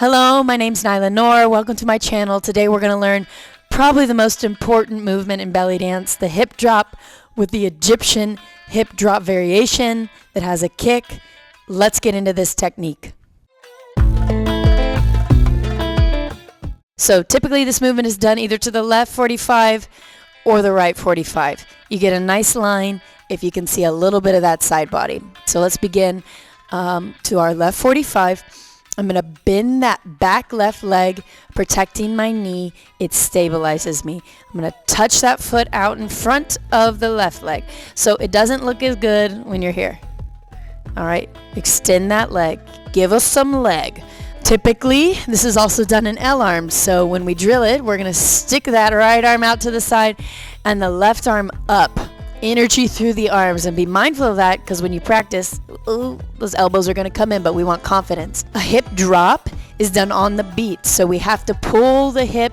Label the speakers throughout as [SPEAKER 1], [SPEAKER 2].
[SPEAKER 1] Hello, my name's Nyla Noor. Welcome to my channel. Today we're going to learn probably the most important movement in belly dance, the hip drop with the Egyptian hip drop variation that has a kick. Let's get into this technique. So typically this movement is done either to the left 45 or the right 45. You get a nice line if you can see a little bit of that side body. So let's begin to our left 45. I'm going to bend that back left leg, protecting my knee. It stabilizes me. I'm going to touch that foot out in front of the left leg. So it doesn't look as good when you're here. All right, extend that leg. Give us some leg. Typically, this is also done in L arms. So when we drill it, we're going to stick that right arm out to the side and the left arm up. Energy through the arms, and be mindful of that because when you practice, those elbows are going to come in, but we want confidence. A hip drop is done on the beat, so we have to pull the hip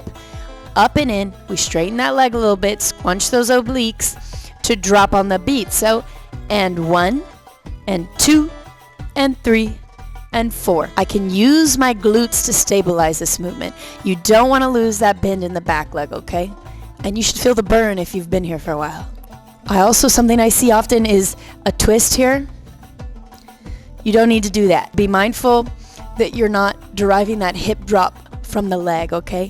[SPEAKER 1] up and in. We straighten that leg a little bit, squunch those obliques to drop on the beat. So, and 1, and 2, and 3, and 4. I can use my glutes to stabilize this movement. You don't want to lose that bend in the back leg, okay? And you should feel the burn if you've been here for a while. Something I see often is a twist here. You don't need to do that. Be mindful that you're not deriving that hip drop from the leg, okay?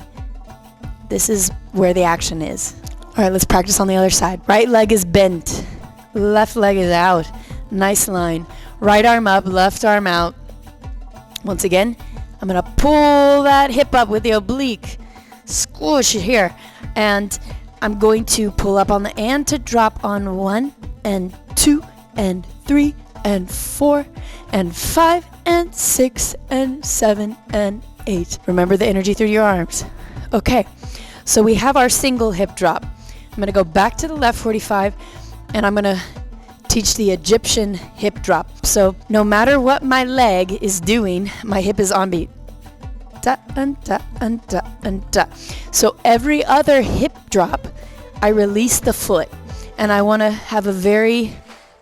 [SPEAKER 1] This is where the action is. All right, let's practice on the other side. Right leg is bent. Left leg is out. Nice line. Right arm up, left arm out. Once again, I'm going to pull that hip up with the oblique. Squish it here. And I'm going to pull up on the and to drop on 1 and 2 and 3 and 4 and 5 and 6 and 7 and 8. Remember the energy through your arms. Okay, so we have our single hip drop. I'm going to go back to the left 45 and I'm going to teach the Egyptian hip drop. So no matter what my leg is doing, my hip is on beat. Da, and da, and da, and da. So every other hip drop, I release the foot, and I want to have a very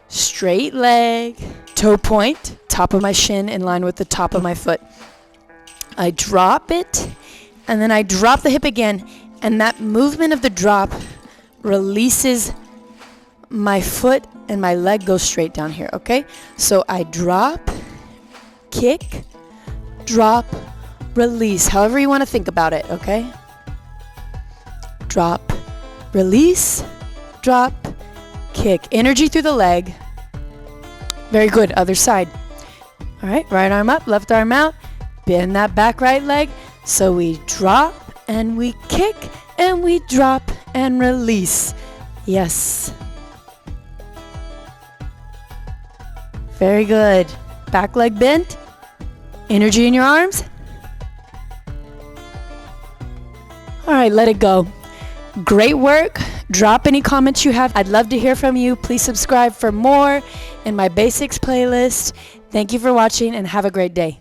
[SPEAKER 1] straight leg, toe point, top of my shin in line with the top of my foot. I drop it, and then I drop the hip again, and that movement of the drop releases my foot, and my leg goes straight down here, okay? So I drop, kick, drop, release, however you want to think about it, okay? Drop, release, drop, kick. Energy through the leg. Very good. Other side. All right, right arm up, left arm out. Bend that back right leg. So we drop and we kick and we drop and release. Yes. Very good. Back leg bent. Energy in your arms. All right, let it go. Great work. Drop any comments you have. I'd love to hear from you. Please subscribe for more in my basics playlist. Thank you for watching and have a great day.